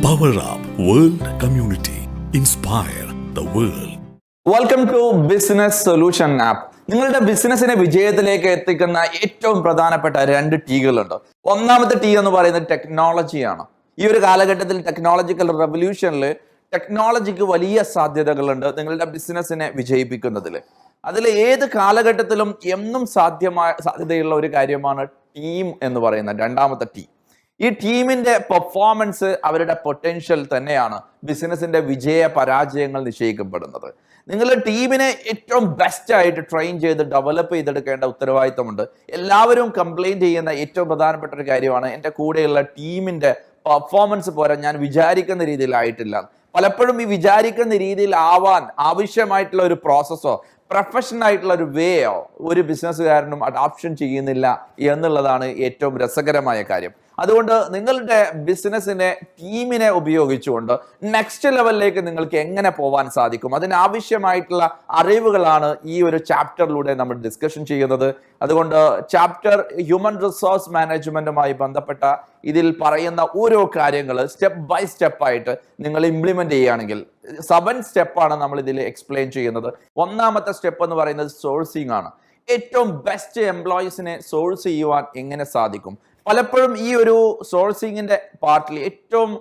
Power Up World Community. Inspire the world. Welcome to business solution app. നിങ്ങളുടെ ബിസിനസിനെ വിജയത്തിലേക്ക് എത്തിക്കുന്ന ഏറ്റവും പ്രധാനപ്പെട്ട രണ്ട് ടീകളുണ്ട്. ഒന്നാമത്തെ ടീ എന്ന് പറയുന്നത് ടെക്നോളജിയാണ്. ഈ ഒരു കാലഘട്ടത്തിൽ ടെക്നോളജിക്കൽ റെവല്യൂഷനിൽ ടെക്നോളജിക്ക് വലിയ സാധ്യതകളുണ്ട് നിങ്ങളുടെ ബിസിനസിനെ വിജയിപ്പിക്കുന്നതിൽ. അതിൽ ഏത് കാലഘട്ടത്തിലും എന്നും സാധ്യതയുള്ള ഒരു കാര്യമാണ് ടീം എന്ന് പറയുന്ന രണ്ടാമത്തെ ടീ. ഈ ടീമിന്റെ പെർഫോമൻസ്, അവരുടെ പൊട്ടൻഷ്യൽ തന്നെയാണ് ബിസിനസിന്റെ വിജയ പരാജയങ്ങൾ നിശ്ചയിക്കപ്പെടുന്നത്. നിങ്ങളുടെ ടീമിനെ ഏറ്റവും ബെസ്റ്റ് ആയിട്ട് ട്രെയിൻ ചെയ്ത് ഡെവലപ്പ് ചെയ്തെടുക്കേണ്ട ഉത്തരവാദിത്തമുണ്ട്. എല്ലാവരും കംപ്ലൈന്റ് ചെയ്യുന്ന ഏറ്റവും പ്രധാനപ്പെട്ട ഒരു കാര്യമാണ്, എൻ്റെ കൂടെയുള്ള ടീമിന്റെ പെർഫോമൻസ് പോരാ, ഞാൻ വിചാരിക്കുന്ന രീതിയിലായിട്ടില്ല. പലപ്പോഴും ഈ വിചാരിക്കുന്ന രീതിയിൽ ആവാൻ ആവശ്യമായിട്ടുള്ള ഒരു പ്രോസസ്സോ പ്രൊഫഷണൽ ആയിട്ടുള്ള ഒരു വേയോ ഒരു ബിസിനസ്സുകാരനും അഡോപ്ഷൻ ചെയ്യുന്നില്ല എന്നുള്ളതാണ് ഏറ്റവും രസകരമായ കാര്യം. അതുകൊണ്ട് നിങ്ങളുടെ ബിസിനസ്സിനെ ടീമിനെ ഉപയോഗിച്ചുകൊണ്ട് നെക്സ്റ്റ് ലെവലിലേക്ക് നിങ്ങൾക്ക് എങ്ങനെ പോകാൻ സാധിക്കും, അതിനാവശ്യമായിട്ടുള്ള അറിവുകളാണ് ഈ ഒരു ചാപ്റ്ററിലൂടെ നമ്മൾ ഡിസ്കഷൻ ചെയ്യുന്നത്. അതുകൊണ്ട് ചാപ്റ്റർ ഹ്യൂമൻ റിസോഴ്സ് മാനേജ്മെന്റുമായി ബന്ധപ്പെട്ട ഇതിൽ പറയുന്ന ഓരോ കാര്യങ്ങൾ സ്റ്റെപ്പ് ബൈ സ്റ്റെപ്പായിട്ട് നിങ്ങൾ ഇംപ്ലിമെന്റ് ചെയ്യുകയാണെങ്കിൽ 7 സ്റ്റെപ്പാണ് നമ്മൾ ഇതിൽ എക്സ്പ്ലെയിൻ ചെയ്യുന്നത്. ഒന്നാമത്തെ സ്റ്റെപ്പ് എന്ന് പറയുന്നത് സോഴ്സിംഗ് ആണ്. ഏറ്റവും ബെസ്റ്റ് എംപ്ലോയീസിനെ സോഴ്സ് ചെയ്യുവാൻ എങ്ങനെ സാധിക്കും? പലപ്പോഴും ഈ ഒരു സോഴ്സിങ്ങിന്റെ പാർട്ടിൽ ഏറ്റവും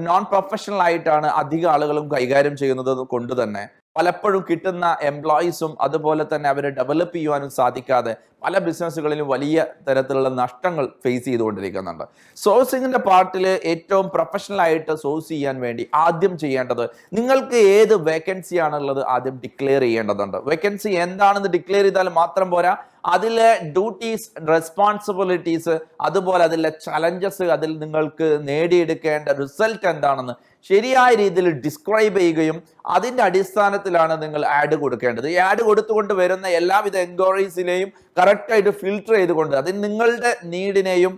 നോൺ പ്രൊഫഷണൽ ആയിട്ടാണ് അധികം ആളുകളും കൈകാര്യം ചെയ്യുന്നത് കൊണ്ട് തന്നെ പലപ്പോഴും കിട്ടുന്ന എംപ്ലോയീസും അതുപോലെ തന്നെ അവരെ ഡെവലപ്പ് ചെയ്യുവാനും സാധിക്കാതെ പല ബിസിനസ്സുകളിലും വലിയ തരത്തിലുള്ള നഷ്ടങ്ങൾ ഫേസ് ചെയ്തുകൊണ്ടിരിക്കുന്നുണ്ട്. സോഴ്സിങ്ങിന്റെ പാർട്ടിൽ ഏറ്റവും പ്രൊഫഷണൽ ആയിട്ട് സോഴ്സ് ചെയ്യാൻ വേണ്ടി ആദ്യം ചെയ്യേണ്ടത്, നിങ്ങൾക്ക് ഏത് വേക്കൻസി ആണുള്ളത് ആദ്യം ഡിക്ലെയർ ചെയ്യേണ്ടതുണ്ട്. വേക്കൻസി എന്താണെന്ന് ഡിക്ലെയർ ചെയ്താൽ മാത്രം പോരാ, അതിലെ ഡ്യൂട്ടീസ്, റെസ്പോൺസിബിലിറ്റീസ്, അതുപോലെ അതിലെ ചലഞ്ചസ്, അതിൽ നിങ്ങൾക്ക് നേടിയെടുക്കേണ്ട റിസൾട്ട് എന്താണെന്ന് ശരിയായ രീതിയിൽ ഡിസ്ക്രൈബ് ചെയ്യുകയും അതിന്റെ അടിസ്ഥാനത്തിലാണ് നിങ്ങൾ ആഡ് കൊടുക്കേണ്ടത്. ഈ ആഡ് കൊടുത്തുകൊണ്ട് വരുന്ന എല്ലാവിധ എൻക്വയറീസിനെയും കറക്റ്റായിട്ട് ഫിൽട്ടർ ചെയ്തുകൊണ്ട് അതിന് നിങ്ങളുടെ നീഡിനെയും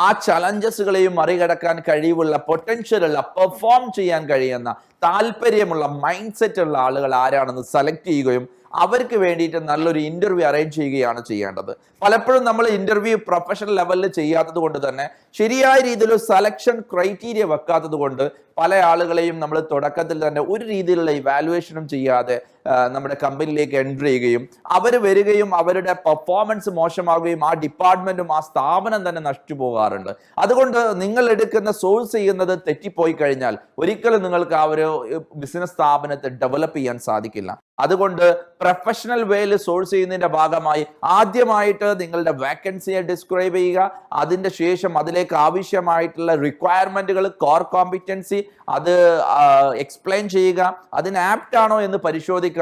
ആ ചലഞ്ചസുകളെയും മറികടക്കാൻ കഴിവുള്ള, പൊട്ടൻഷ്യലുള്ള, പെർഫോം ചെയ്യാൻ കഴിയുന്ന, താല്പര്യമുള്ള, മൈൻഡ് സെറ്റ് ഉള്ള ആളുകൾ ആരാണെന്ന് സെലക്ട് ചെയ്യുകയും അവർക്ക് വേണ്ടിയിട്ട് നല്ലൊരു ഇന്റർവ്യൂ അറേഞ്ച് ചെയ്യുകയാണ് ചെയ്യേണ്ടത്. പലപ്പോഴും നമ്മൾ ഇന്റർവ്യൂ പ്രൊഫഷണൽ ലെവലിൽ ചെയ്യാത്തത് കൊണ്ട് തന്നെ ശരിയായ രീതിയിൽ സെലക്ഷൻ ക്രൈറ്റീരിയ വെക്കാത്തത് കൊണ്ട് പല ആളുകളെയും നമ്മൾ തുടക്കത്തിൽ തന്നെ ഒരു രീതിയിലുള്ള ഇവാലുവേഷനും ചെയ്യാതെ നമ്മുടെ കമ്പനിയിലേക്ക് എൻട്രി ചെയ്യുകയും അവർ വരികയും അവരുടെ പെർഫോമൻസ് മോശമാവുകയും ആ ഡിപ്പാർട്ട്മെന്റും ആ സ്ഥാപനം തന്നെ നഷ്ടപോകാറുണ്ട്. അതുകൊണ്ട് നിങ്ങൾ എടുക്കുന്ന സോഴ്സ് ചെയ്യുന്നത് തെറ്റിപ്പോയി കഴിഞ്ഞാൽ ഒരിക്കലും നിങ്ങൾക്ക് ആ ഒരു ബിസിനസ് സ്ഥാപനത്തെ ഡെവലപ്പ് ചെയ്യാൻ സാധിക്കില്ല. അതുകൊണ്ട് പ്രൊഫഷണൽ വേയിൽ സോഴ്സ് ചെയ്യുന്നതിന്റെ ഭാഗമായി ആദ്യമായിട്ട് നിങ്ങളുടെ വാക്കൻസിയെ ഡിസ്ക്രൈബ് ചെയ്യുക. അതിന്റെ ശേഷം അതിലേക്ക് ആവശ്യമായിട്ടുള്ള റിക്വയർമെന്റുകൾ, കോർ കോമ്പിറ്റൻസി അത് എക്സ്പ്ലെയിൻ ചെയ്യുക. അതിന് ആപ്റ്റ് ആണോ എന്ന് പരിശോധിക്കാൻ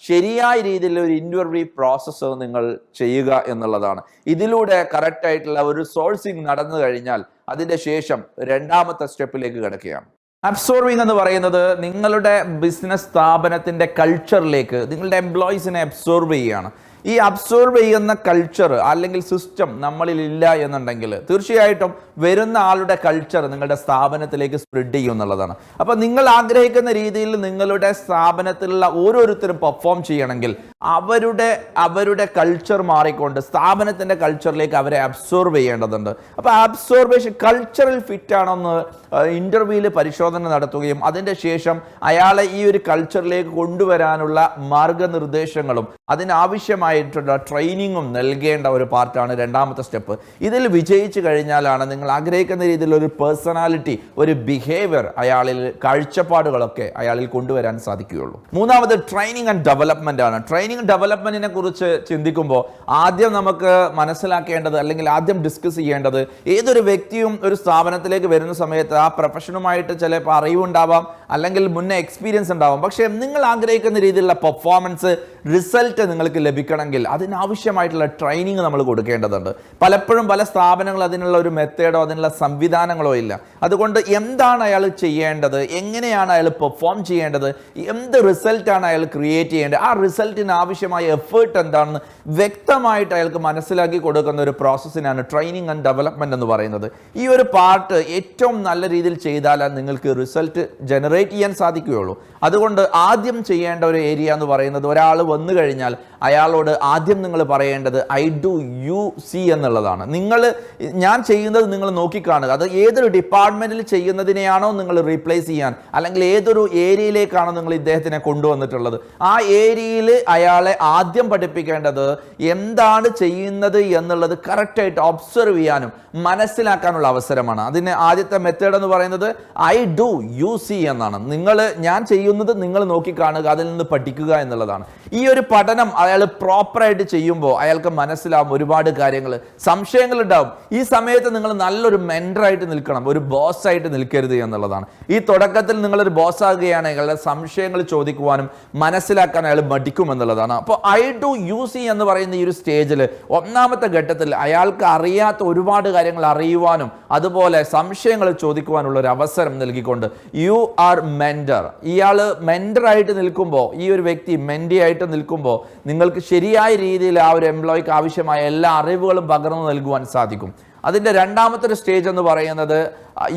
ശരിയായ രീതിയിൽ ഒരു ഇന്റർവ്യൂ പ്രോസസ്സ് നിങ്ങൾ ചെയ്യുക എന്നുള്ളതാണ്. ഇതിലൂടെ കറക്റ്റ് ആയിട്ടുള്ള ഒരു സോഴ്സിംഗ് നടന്നു കഴിഞ്ഞാൽ അതിന്റെ ശേഷം രണ്ടാമത്തെ സ്റ്റെപ്പിലേക്ക് കിടക്കുകയാണ്. അബ്സോർവിങ് എന്ന് പറയുന്നത് നിങ്ങളുടെ ബിസിനസ് സ്ഥാപനത്തിന്റെ കൾച്ചറിലേക്ക് നിങ്ങളുടെ എംപ്ലോയീസിനെ അബ്സോർവ് ചെയ്യുകയാണ്. ഈ അബ്സോർവ് ചെയ്യുന്ന കൾച്ചർ അല്ലെങ്കിൽ സിസ്റ്റം നമ്മളിൽ ഇല്ല എന്നുണ്ടെങ്കിൽ തീർച്ചയായിട്ടും വരുന്ന ആളുടെ കൾച്ചർ നിങ്ങളുടെ സ്ഥാപനത്തിലേക്ക് സ്പ്രെഡ് ചെയ്യും എന്നുള്ളതാണ്. അപ്പോൾ നിങ്ങൾ ആഗ്രഹിക്കുന്ന രീതിയിൽ നിങ്ങളുടെ സ്ഥാപനത്തിലുള്ള ഓരോരുത്തരും പെർഫോം ചെയ്യണമെങ്കിൽ അവരുടെ കൾച്ചർ മാറിക്കൊണ്ട് സ്ഥാപനത്തിന്റെ കൾച്ചറിലേക്ക് അവരെ അബ്സോർവ് ചെയ്യേണ്ടതുണ്ട്. അപ്പോൾ അബ്സോർവേഷൻ കൾച്ചറൽ ഫിറ്റ് ആണെന്ന് ഇന്റർവ്യൂവിൽ പരിശോധന നടത്തുകയും അതിന്റെ ശേഷം അയാളെ ഈ ഒരു കൾച്ചറിലേക്ക് കൊണ്ടുവരാനുള്ള മാർഗനിർദ്ദേശങ്ങളും അതിനാവശ്യമായിട്ടുള്ള ട്രെയിനിങ്ങും നൽകേണ്ട ഒരു പാർട്ടാണ് രണ്ടാമത്തെ സ്റ്റെപ്പ്. ഇതിൽ വിജയിച്ചു കഴിഞ്ഞാലാണ് നിങ്ങൾ ആഗ്രഹിക്കുന്ന രീതിയിൽ ഒരു പേഴ്സണാലിറ്റി, ഒരു ബിഹേവിയർ, അയാളിൽ കാഴ്ചപ്പാടുകളൊക്കെ അയാളിൽ കൊണ്ടുവരാൻ സാധിക്കുകയുള്ളൂ. മൂന്നാമത് ട്രെയിനിങ് ആൻഡ് ഡെവലപ്മെന്റ് ആണ്. ട്രെയിനിങ് ഡെവലപ്മെന്റിനെ കുറിച്ച് ചിന്തിക്കുമ്പോൾ ആദ്യം നമുക്ക് മനസ്സിലാക്കേണ്ടത് അല്ലെങ്കിൽ ആദ്യം ഡിസ്കസ് ചെയ്യേണ്ടത്, ഏതൊരു വ്യക്തിയും ഒരു സ്ഥാപനത്തിലേക്ക് വരുന്ന സമയത്ത് ആ പ്രൊഫഷനുമായിട്ട് ചിലപ്പോൾ അറിവുണ്ടാവാം അല്ലെങ്കിൽ മുന്നേ എക്സ്പീരിയൻസ് ഉണ്ടാവാം. പക്ഷേ നിങ്ങൾ ആഗ്രഹിക്കുന്ന രീതിയിലുള്ള പെർഫോമൻസ്, റിസൾട്ട് നിങ്ങൾക്ക് ലഭിക്കണമെങ്കിൽ അതിനാവശ്യമായിട്ടുള്ള ട്രെയിനിങ് നമ്മൾ കൊടുക്കേണ്ടതുണ്ട്. പലപ്പോഴും പല സ്ഥാപനങ്ങൾ അതിനുള്ള ഒരു മെത്തേഡോ അതിനുള്ള സംവിധാനങ്ങളോ ഇല്ല. അതുകൊണ്ട് എന്താണ് അയാൾ ചെയ്യേണ്ടത്, എങ്ങനെയാണ് അയാൾ പെർഫോം ചെയ്യേണ്ടത്, എന്ത് റിസൾട്ടാണ് അയാൾ ക്രിയേറ്റ് ചെയ്യേണ്ടത്, ആ റിസൾട്ടിന് ആവശ്യമായ എഫേർട്ട് എന്താണെന്ന് വ്യക്തമായിട്ട് അയാൾക്ക് മനസ്സിലാക്കി കൊടുക്കുന്ന ഒരു പ്രോസസ്സിനാണ് ട്രെയിനിങ് ആൻഡ് ഡെവലപ്മെന്റ് എന്ന് പറയുന്നത്. ഈ ഒരു പാർട്ട് ഏറ്റവും നല്ല രീതിയിൽ ചെയ്താലാണ് നിങ്ങൾക്ക് റിസൾട്ട് ജനറേറ്റ് ചെയ്യാൻ സാധിക്കുകയുള്ളൂ. അതുകൊണ്ട് ആദ്യം ചെയ്യേണ്ട ഒരു ഏരിയ എന്ന് പറയുന്നത്, ഒരാൾ വന്നു കഴിഞ്ഞാൽ അയാളോട് ആദ്യം നിങ്ങൾ പറയേണ്ടത് ഐ ഡു യു സി എന്നുള്ളതാണ്. ഞാൻ ചെയ്യുന്നത് നിങ്ങൾ നോക്കിക്കാണുക. അത് ഏതൊരു ഡിപ്പാർട്ട്മെന്റിൽ ചെയ്യുന്നതിനെയാണോ നിങ്ങൾ റീപ്ലേസ് ചെയ്യാൻ, അല്ലെങ്കിൽ ഏതൊരു ഏരിയയിലേക്കാണോ നിങ്ങൾ ഇദ്ദേഹത്തിനെ കൊണ്ടുവന്നിട്ടുള്ളത്, ആ ഏരിയയിൽ അയാളെ ആദ്യം പഠിപ്പിക്കേണ്ടത് എന്താണ് ചെയ്യുന്നത് എന്നുള്ളത് കറക്റ്റായിട്ട് ഒബ്സർവ് ചെയ്യാനും മനസ്സിലാക്കാനുള്ള അവസരമാണ്. അതിന് ആദ്യത്തെ മെത്തേഡ് എന്ന് പറയുന്നത് ഐ ഡു യു സി എന്നാണ്. ഞാൻ ചെയ്യുന്നത് നിങ്ങൾ നോക്കിക്കാണുക, അതിൽ നിന്ന് പഠിക്കുക എന്നുള്ളതാണ്. ഈ ഒരു പഠനം അയാൾ പ്രോപ്പറായിട്ട് ചെയ്യുമ്പോൾ അയാൾക്ക് മനസ്സിലാവും ഒരുപാട് കാര്യങ്ങൾ, സംശയങ്ങൾ ഉണ്ടാവും. ഈ സമയത്ത് നിങ്ങൾ നല്ലൊരു മെന്ററായിട്ട് നിൽക്കണം, ഒരു ബോസ് ആയിട്ട് നിൽക്കരുത് എന്നുള്ളതാണ്. ഈ തുടക്കത്തിൽ നിങ്ങളൊരു ബോസ് ആകുകയാണെങ്കിൽ അയാളുടെ സംശയങ്ങൾ ചോദിക്കുവാനും മനസ്സിലാക്കാൻ അയാൾ മടിക്കും എന്നുള്ളതാണ്. അപ്പോൾ ഐ ഡു യു സി എന്ന് പറയുന്ന ഈ ഒരു സ്റ്റേജിൽ ഒന്നാമത്തെ ഘട്ടത്തിൽ അയാൾക്ക് അറിയാത്ത ഒരുപാട് കാര്യങ്ങൾ അറിയുവാനും അതുപോലെ സംശയങ്ങൾ ചോദിക്കുവാനുള്ള ഒരു അവസരം നൽകിക്കൊണ്ട് യു ആർ മെന്റർ. ഇയാൾ മെന്ററായിട്ട് നിൽക്കുമ്പോൾ, ഈ ഒരു വ്യക്തി മെന്റി ആയിട്ട് നിൽക്കുമ്പോൾ നിങ്ങൾക്ക് ശരിയായ രീതിയിൽ ആ ഒരു എംപ്ലോയിക്ക് ആവശ്യമായ എല്ലാ അറിവുകളും പകർന്നു നൽകുവാൻ സാധിക്കും. അതിൻ്റെ രണ്ടാമത്തെ ഒരു സ്റ്റേജ് എന്ന് പറയുന്നത്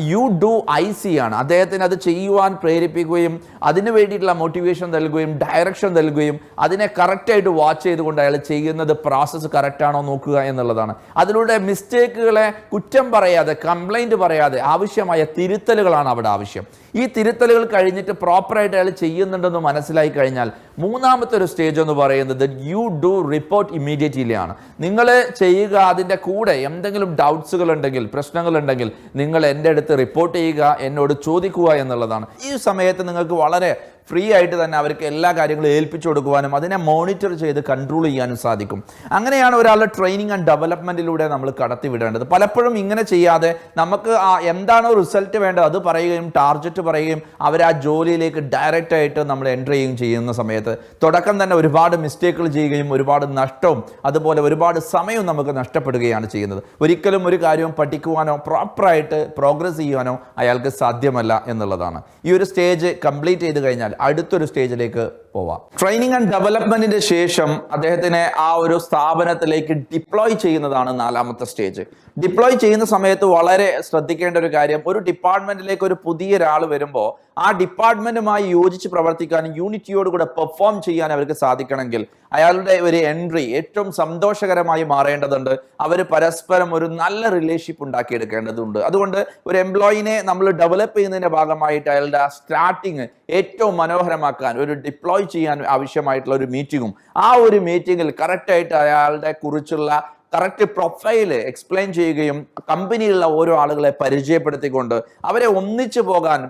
യു ഡു ഐ സി ആണ്. അദ്ദേഹത്തിന് അത് ചെയ്യുവാൻ പ്രേരിപ്പിക്കുകയും അതിന് വേണ്ടിയിട്ടുള്ള മോട്ടിവേഷൻ നൽകുകയും ഡയറക്ഷൻ നൽകുകയും അതിനെ കറക്റ്റായിട്ട് വാച്ച് ചെയ്തുകൊണ്ട് അയാൾ ചെയ്യുന്നത് പ്രോസസ്സ് കറക്റ്റാണോ നോക്കുക എന്നുള്ളതാണ്. അതിലൂടെ മിസ്റ്റേക്കുകളെ കുറ്റം പറയാതെ, കംപ്ലൈൻറ്റ് പറയാതെ ആവശ്യമായ തിരുത്തലുകളാണ് അവിടെ ആവശ്യം. ഈ തിരുത്തലുകൾ കഴിഞ്ഞിട്ട് പ്രോപ്പറായിട്ട് അയാൾ ചെയ്യുന്നുണ്ടെന്ന് മനസ്സിലായി കഴിഞ്ഞാൽ മൂന്നാമത്തെ ഒരു സ്റ്റേജ് എന്ന് പറയുന്നത് യു ഡു റിപ്പോർട്ട് ഇമ്മീഡിയറ്റ്ലി ആണ്. നിങ്ങൾ ചെയ്യുക, അതിൻ്റെ കൂടെ എന്തെങ്കിലും ഡൗട്ട്സുകൾ ഉണ്ടെങ്കിൽ, പ്രശ്നങ്ങൾ ഉണ്ടെങ്കിൽ നിങ്ങൾ എൻ്റെ അടുത്ത് റിപ്പോർട്ട് ചെയ്യുക, എന്നോട് ചോദിക്കുക എന്നുള്ളതാണ്. ഈ സമയത്ത് നിങ്ങൾക്ക് വളരെ ഫ്രീ ആയിട്ട് തന്നെ അവർക്ക് എല്ലാ കാര്യങ്ങളും ഏൽപ്പിച്ചു കൊടുക്കുവാനും അതിനെ മോണിറ്റർ ചെയ്ത് കൺട്രോൾ ചെയ്യാനും സാധിക്കും. അങ്ങനെയാണ് ഒരാളുടെ ട്രെയിനിങ് ആൻഡ് ഡെവലപ്മെന്റിലൂടെ നമ്മൾ കടത്തിവിടേണ്ടത്. പലപ്പോഴും ഇങ്ങനെ ചെയ്യാതെ നമുക്ക് എന്താണോ റിസൾട്ട് വേണ്ടത് അത് പറയുകയും ടാർഗറ്റ് പറയുകയും അവർ ആ ജോലിയിലേക്ക് ഡയറക്റ്റ് ആയിട്ട് നമ്മൾ എൻ്റർ ചെയ്യുകയും ചെയ്യുന്ന സമയത്ത് തുടക്കം തന്നെ ഒരുപാട് മിസ്റ്റേക്കുകൾ ചെയ്യുകയും ഒരുപാട് നഷ്ടവും അതുപോലെ ഒരുപാട് സമയവും നമുക്ക് നഷ്ടപ്പെടുകയാണ് ചെയ്യുന്നത്. ഒരിക്കലും ഒരു കാര്യവും പഠിക്കുവാനോ പ്രോപ്പറായിട്ട് പ്രോഗ്രസ് ചെയ്യുവാനോ അയാൾക്ക് സാധ്യമല്ല എന്നുള്ളതാണ്. ഈ ഒരു സ്റ്റേജ് കംപ്ലീറ്റ് ചെയ്ത് കഴിഞ്ഞാൽ അടുത്തൊരു സ്റ്റേജിലേക്ക് പോവാം. ട്രെയിനിങ് ആൻഡ് ഡെവലപ്മെന്റിന്റെ ശേഷം അദ്ദേഹത്തിനെ ആ ഒരു സ്ഥാപനത്തിലേക്ക് ഡിപ്ലോയ് ചെയ്യുന്നതാണ് നാലാമത്തെ സ്റ്റേജ്. ഡിപ്ലോയ് ചെയ്യുന്ന സമയത്ത് വളരെ ശ്രദ്ധിക്കേണ്ട ഒരു കാര്യം, ഒരു ഡിപ്പാർട്ട്മെന്റിലേക്ക് ഒരു പുതിയ ഒരാൾ വരുമ്പോൾ ആ ഡിപ്പാർട്ട്മെന്റുമായി യോജിച്ച് പ്രവർത്തിക്കാനും യൂണിറ്റിയോടുകൂടെ പെർഫോം ചെയ്യാൻ അവർക്ക് സാധിക്കണമെങ്കിൽ അയാളുടെ ഒരു എൻട്രി ഏറ്റവും സന്തോഷകരമായി മാറേണ്ടതുണ്ട്. അവർ പരസ്പരം ഒരു നല്ല റിലേഷൻഷിപ്പ് ഉണ്ടാക്കിയെടുക്കേണ്ടതുണ്ട്. അതുകൊണ്ട് ഒരു എംപ്ലോയിനെ നമ്മൾ ഡെവലപ്പ് ചെയ്യുന്നതിന്റെ ഭാഗമായിട്ട് അയാളുടെ ആ സ്റ്റാർട്ടിങ് ഏറ്റവും മനോഹരമാക്കാൻ ഒരു ഡിപ്ലോയ് ചെയ്യാൻ ആവശ്യമായിട്ടുള്ള ഒരു മീറ്റിങ്ങും, ആ ഒരു മീറ്റിങ്ങിൽ കറക്റ്റായിട്ട് അയാളുടെ കുറിച്ചുള്ള കറക്റ്റ് പ്രൊഫൈല് എക്സ്പ്ലെയിൻ ചെയ്യുകയും കമ്പനിയിലുള്ള ഓരോ ആളുകളെ പരിചയപ്പെടുത്തിക്കൊണ്ട് അവരെ ഒന്നിച്ചു പോകാൻ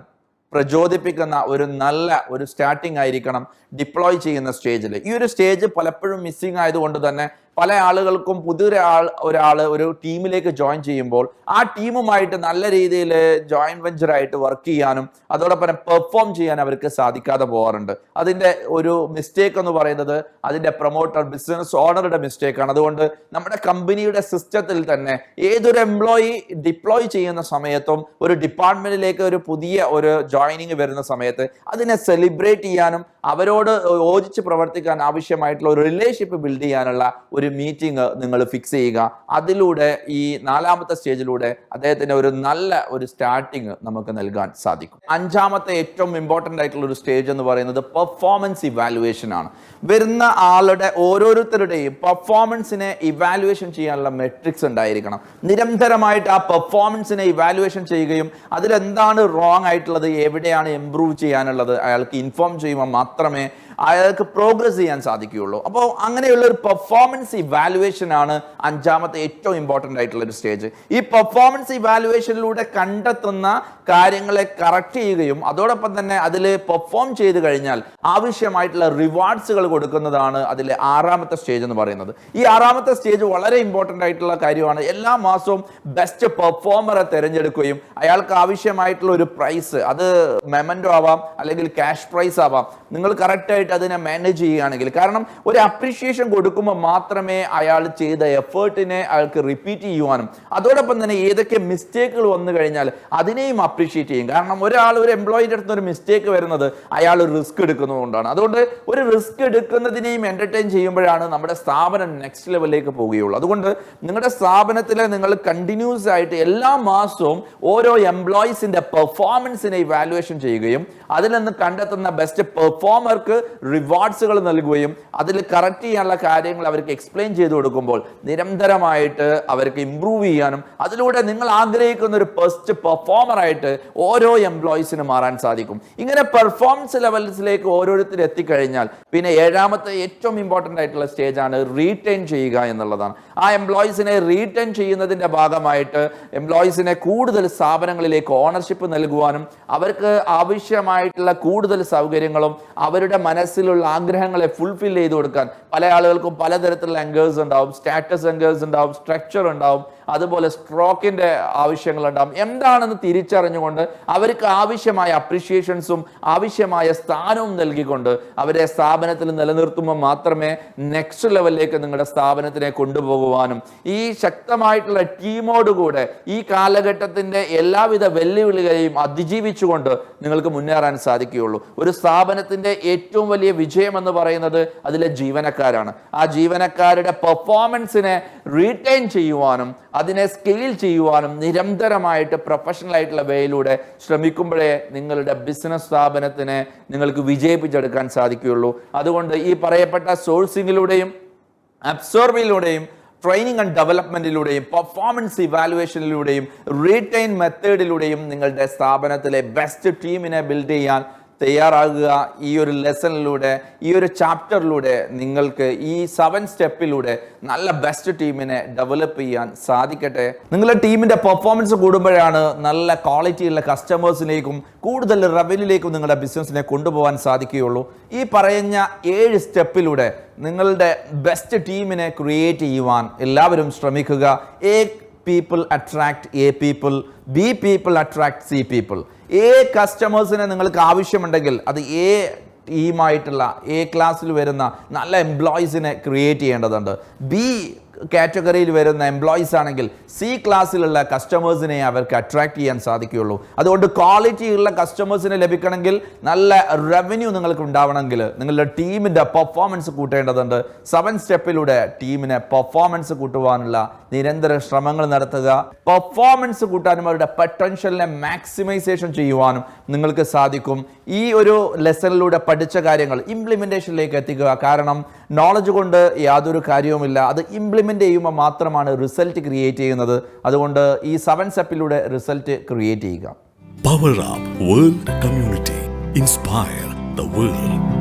പ്രചോദിപ്പിക്കുന്ന ഒരു നല്ല ഒരു സ്റ്റാർട്ടിംഗ് ആയിരിക്കണം ഡിപ്ലോയ് ചെയ്യുന്ന സ്റ്റേജിൽ. ഈ ഒരു സ്റ്റേജ് പലപ്പോഴും മിസ്സിംഗ് ആയതുകൊണ്ട് തന്നെ പല ആളുകൾക്കും ഒരാൾ ഒരു ടീമിലേക്ക് ജോയിൻ ചെയ്യുമ്പോൾ ആ ടീമുമായിട്ട് നല്ല രീതിയിൽ ജോയിന്റ് വെഞ്ചറായിട്ട് വർക്ക് ചെയ്യാനും അതോടൊപ്പം പെർഫോം ചെയ്യാൻ അവർക്ക് സാധിക്കാതെ പോകാറുണ്ട്. അതിൻ്റെ ഒരു മിസ്റ്റേക്ക് എന്ന് പറയുന്നത് അതിൻ്റെ പ്രൊമോട്ടർ, ബിസിനസ് ഓണറുടെ മിസ്റ്റേക്കാണ്. അതുകൊണ്ട് നമ്മുടെ കമ്പനിയുടെ സിസ്റ്റത്തിൽ തന്നെ ഏതൊരു എംപ്ലോയി ഡിപ്ലോയ് ചെയ്യുന്ന സമയത്തും ഒരു ഡിപ്പാർട്ട്മെന്റിലേക്ക് ഒരു പുതിയ ഒരു ജോയിനിങ് വരുന്ന സമയത്ത് അതിനെ സെലിബ്രേറ്റ് ചെയ്യാനും അവരോട് യോജിച്ച് പ്രവർത്തിക്കാൻ ആവശ്യമായിട്ടുള്ള ഒരു റിലേഷൻഷിപ്പ് ബിൽഡ് ചെയ്യാനുള്ള ഒരു മീറ്റിംഗ് നിങ്ങൾ ഫിക്സ് ചെയ്യുക. അതിലൂടെ ഈ നാലാമത്തെ സ്റ്റേജിലൂടെ അദ്ദേഹത്തിന് ഒരു നല്ല ഒരു സ്റ്റാർട്ടിങ് നമുക്ക് നൽകാൻ സാധിക്കും. അഞ്ചാമത്തെ ഏറ്റവും ഇമ്പോർട്ടൻ്റ് ആയിട്ടുള്ള ഒരു സ്റ്റേജ് എന്ന് പറയുന്നത് പെർഫോമൻസ് ഇവാലുവേഷൻ ആണ്. വരുന്ന ആളുടെ ഓരോരുത്തരുടെയും പെർഫോമൻസിനെ ഇവാലുവേഷൻ ചെയ്യാനുള്ള മെട്രിക്സ് ഉണ്ടായിരിക്കണം. നിരന്തരമായിട്ട് ആ പെർഫോമൻസിനെ ഇവാലുവേഷൻ ചെയ്യുകയും അതിലെന്താണ് റോങ് ആയിട്ടുള്ളത്, എവിടെയാണ് ഇംപ്രൂവ് ചെയ്യാനുള്ളത് അയാൾക്ക് ഇൻഫോം ചെയ്യുമ്പോൾ മാത്രമേ അയാൾക്ക് പ്രോഗ്രസ് ചെയ്യാൻ സാധിക്കുകയുള്ളൂ. അപ്പോൾ അങ്ങനെയുള്ള ഒരു പെർഫോമൻസ് ഇവാലുവേഷൻ ആണ് അഞ്ചാമത്തെ ഏറ്റവും ഇമ്പോർട്ടൻ്റ് ആയിട്ടുള്ള ഒരു സ്റ്റേജ്. ഈ പെർഫോമൻസ് ഇവാലുവേഷനിലൂടെ കണ്ടെത്തുന്ന കാര്യങ്ങളെ കറക്റ്റ് ചെയ്യുകയും അതോടൊപ്പം തന്നെ അതിൽ പെർഫോം ചെയ്ത് കഴിഞ്ഞാൽ ആവശ്യമായിട്ടുള്ള റിവാർഡ്സുകൾ കൊടുക്കുന്നതാണ് അതിലെ ആറാമത്തെ സ്റ്റേജ് എന്ന് പറയുന്നത്. ഈ ആറാമത്തെ സ്റ്റേജ് വളരെ ഇമ്പോർട്ടൻ്റ് ആയിട്ടുള്ള കാര്യമാണ്. എല്ലാ മാസവും ബെസ്റ്റ് പെർഫോമറെ തിരഞ്ഞെടുക്കുകയും അയാൾക്ക് ആവശ്യമായിട്ടുള്ള ഒരു പ്രൈസ്, അത് മെമൻറ്റോ ആവാം അല്ലെങ്കിൽ ക്യാഷ് പ്രൈസ് ആവാം, നിങ്ങൾ കറക്റ്റായിട്ട് അതിനെ മാനേജ് ചെയ്യുകയാണെങ്കിൽ, കാരണം ഒരു അപ്രീഷിയേഷൻ കൊടുക്കുമ്പോൾ മാത്രമേ അയാൾ ചെയ്ത എഫേർട്ടിനെ അയാൾക്ക് റിപ്പീറ്റ് ചെയ്യുവാനും അതോടൊപ്പം തന്നെ ഏതൊക്കെ മിസ്റ്റേക്കുകൾ വന്നു കഴിഞ്ഞാൽ അതിനെയും അപ്രീഷിയേറ്റ് ചെയ്യും. കാരണം ഒരു എംപ്ലോയിയുടെ അടുത്ത് ഒരു മിസ്റ്റേക്ക് വരുന്നത് അയാൾ റിസ്ക് എടുക്കുന്നതുകൊണ്ടാണ്. അതുകൊണ്ട് ഒരു റിസ്ക് എടുക്കുന്നതിനെയും എന്റർടൈൻ ചെയ്യുമ്പോഴാണ് നമ്മുടെ സ്ഥാപനം നെക്സ്റ്റ് ലെവലിലേക്ക് പോവുകയുള്ളൂ. അതുകൊണ്ട് നിങ്ങളുടെ സ്ഥാപനത്തിലെ നിങ്ങൾ കണ്ടിന്യൂസ് ആയിട്ട് എല്ലാ മാസവും ഓരോ എംപ്ലോയീസിന്റെ പെർഫോമൻസിനെ ഇവാലുവേഷൻ ചെയ്യുകയും അതിൽ നിന്ന് കണ്ടെത്തുന്ന ബെസ്റ്റ് പെർഫോമർക്ക് റിവാർഡ്സുകൾ നൽകുകയും അതിൽ കറക്റ്റ് ചെയ്യാനുള്ള കാര്യങ്ങൾ അവർക്ക് എക്സ്പ്ലെയിൻ ചെയ്ത് കൊടുക്കുമ്പോൾ നിരന്തരമായിട്ട് അവർക്ക് ഇമ്പ്രൂവ് ചെയ്യാനും അതിലൂടെ നിങ്ങൾ ആഗ്രഹിക്കുന്ന ഒരു ബെസ്റ്റ് പെർഫോമറായിട്ട് ഓരോ എംപ്ലോയീസിന് മാറാൻ സാധിക്കും. ഇങ്ങനെ പെർഫോമൻസ് ലെവൽസിലേക്ക് ഓരോരുത്തർ എത്തിക്കഴിഞ്ഞാൽ പിന്നെ ഏഴാമത്തെ ഏറ്റവും ഇമ്പോർട്ടൻ്റ് ആയിട്ടുള്ള സ്റ്റേജാണ് റീറ്റെയിൻ ചെയ്യുക എന്നുള്ളതാണ്. ആ എംപ്ലോയീസിനെ റീറ്റെയിൻ ചെയ്യുന്നതിൻ്റെ ഭാഗമായിട്ട് എംപ്ലോയീസിനെ കൂടുതൽ സ്ഥാപനങ്ങളിലേക്ക് ഓണർഷിപ്പ് നൽകുവാനും അവർക്ക് ആവശ്യമായിട്ടുള്ള കൂടുതൽ സൗകര്യങ്ങളും അവരുടെ മനസ്സിലുള്ള ആഗ്രഹങ്ങളെ ഫുൾഫിൽ ചെയ്ത് കൊടുക്കാൻ പല ആളുകൾക്കും പലതരത്തിലുള്ള എംഗേഴ്സ് ഉണ്ടാവും, സ്റ്റാറ്റസ് എംഗേഴ്സ് ഉണ്ടാവും, സ്ട്രക്ചർ ഉണ്ടാവും, അതുപോലെ സ്ട്രോക്കിന്റെ ആവശ്യങ്ങൾ ഉണ്ടാവും. എന്താണെന്ന് തിരിച്ചറിഞ്ഞുകൊണ്ട് അവർക്ക് ആവശ്യമായ അപ്രിഷിയേഷൻസും ആവശ്യമായ സ്ഥാനവും നൽകിക്കൊണ്ട് അവരെ സ്ഥാപനത്തിൽ നിലനിർത്തുമ്പോൾ മാത്രമേ നെക്സ്റ്റ് ലെവലിലേക്ക് നിങ്ങളുടെ സ്ഥാപനത്തിനെ കൊണ്ടുപോകുവാനും ഈ ശക്തമായിട്ടുള്ള ടീമോടുകൂടെ ഈ കാലഘട്ടത്തിന്റെ എല്ലാവിധ വെല്ലുവിളികളെയും അതിജീവിച്ചുകൊണ്ട് നിങ്ങൾക്ക് മുന്നേറാൻ സാധിക്കുകയുള്ളൂ. ഒരു സ്ഥാപനത്തിന്റെ ഏറ്റവും വലിയ വിജയം എന്ന് പറയുന്നത് അതിലെ ജീവനക്കാരാണ്. ആ ജീവനക്കാരുടെ പെർഫോമൻസിനെ റീറ്റെയിൻ ചെയ്യുവാനും അതിനെ സ്കെയിൽ ചെയ്യുവാനും നിരന്തരമായിട്ട് പ്രൊഫഷണൽ ആയിട്ടുള്ള വേയിലൂടെ ശ്രമിക്കുമ്പോഴേ നിങ്ങളുടെ ബിസിനസ് സ്ഥാപനത്തിനെ നിങ്ങൾക്ക് വിജയിപ്പിച്ചെടുക്കാൻ സാധിക്കുകയുള്ളൂ. അതുകൊണ്ട് ഈ പറയപ്പെട്ട സോഴ്സിങ്ങിലൂടെയും അബ്സോർബിലൂടെയും ട്രെയിനിങ് ആൻഡ് ഡെവലപ്മെന്റിലൂടെയും പെർഫോമൻസ് ഇവാലുവേഷനിലൂടെയും റീറ്റെയിൻ മെത്തേഡിലൂടെയും നിങ്ങളുടെ സ്ഥാപനത്തിലെ ബെസ്റ്റ് ടീമിനെ ബിൽഡ് ചെയ്യാൻ തയ്യാറാകുക. ഈ ഒരു ലെസണിലൂടെ ഈ ഒരു ചാപ്റ്ററിലൂടെ നിങ്ങൾക്ക് ഈ 7 സ്റ്റെപ്പിലൂടെ നല്ല ബെസ്റ്റ് ടീമിനെ ഡെവലപ്പ് ചെയ്യാൻ സാധിക്കട്ടെ. നിങ്ങളുടെ ടീമിന്റെ പെർഫോമൻസ് കൂടുമ്പോഴാണ് നല്ല ക്വാളിറ്റിയുള്ള കസ്റ്റമേഴ്സിലേക്കും കൂടുതൽ റവന്യൂയിലേക്കും നിങ്ങളുടെ ബിസിനസ്സിനെ കൊണ്ടുപോകാൻ സാധിക്കുകയുള്ളൂ. ഈ പറയുന്ന 7 സ്റ്റെപ്പിലൂടെ നിങ്ങളുടെ ബെസ്റ്റ് ടീമിനെ ക്രിയേറ്റ് ചെയ്യുവാൻ എല്ലാവരും ശ്രമിക്കുക. A people attract A people, B people attract see people. A കസ്റ്റമേഴ്സിനെ നിങ്ങൾക്ക് ആവശ്യമുണ്ടെങ്കിൽ അത് എ ടീമായിട്ടുള്ള എ ക്ലാസ്സിൽ വരുന്ന നല്ല എംപ്ലോയീസിനെ ക്രിയേറ്റ് ചെയ്യേണ്ടതുണ്ട്. ബി കാറ്റഗറിയിൽ വരുന്ന എംപ്ലോയീസ് ആണെങ്കിൽ സി ക്ലാസ്സിലുള്ള കസ്റ്റമേഴ്സിനെ അവർക്ക് അട്രാക്ട് ചെയ്യാൻ സാധിക്കുകയുള്ളൂ. അതുകൊണ്ട് ക്വാളിറ്റി ഉള്ള കസ്റ്റമേഴ്സിനെ ലഭിക്കണമെങ്കിൽ നല്ല റവന്യൂ നിങ്ങൾക്ക് ഉണ്ടാവണമെങ്കിൽ നിങ്ങളുടെ ടീമിൻ്റെ പെർഫോമൻസ് കൂട്ടേണ്ടതുണ്ട്. 7 സ്റ്റെപ്പിലൂടെ ടീമിനെ പെർഫോമൻസ് കൂട്ടുവാനുള്ള നിരന്തര ശ്രമങ്ങൾ നടത്തുക. പെർഫോമൻസ് കൂട്ടാനും അവരുടെ പൊട്ടൻഷ്യലിനെ മാക്സിമൈസേഷൻ ചെയ്യുവാനും നിങ്ങൾക്ക് സാധിക്കും. ഈ ഒരു ലെസണിലൂടെ പഠിച്ച കാര്യങ്ങൾ ഇംപ്ലിമെൻറ്റേഷനിലേക്ക് എത്തിക്കുക. കാരണം നോളജ് കൊണ്ട് യാതൊരു കാര്യവുമില്ല, അത് ഇംപ്ലിമെൻ്റ് ചെയ്യുമ്പോൾ മാത്രമാണ് റിസൾട്ട് ക്രിയേറ്റ് ചെയ്യുന്നത്. അതുകൊണ്ട് ഈ 7 സ്റ്റെപ്പിലൂടെ റിസൾട്ട് ക്രിയേറ്റ് ചെയ്യുക. Power Up World Community. Inspire the world.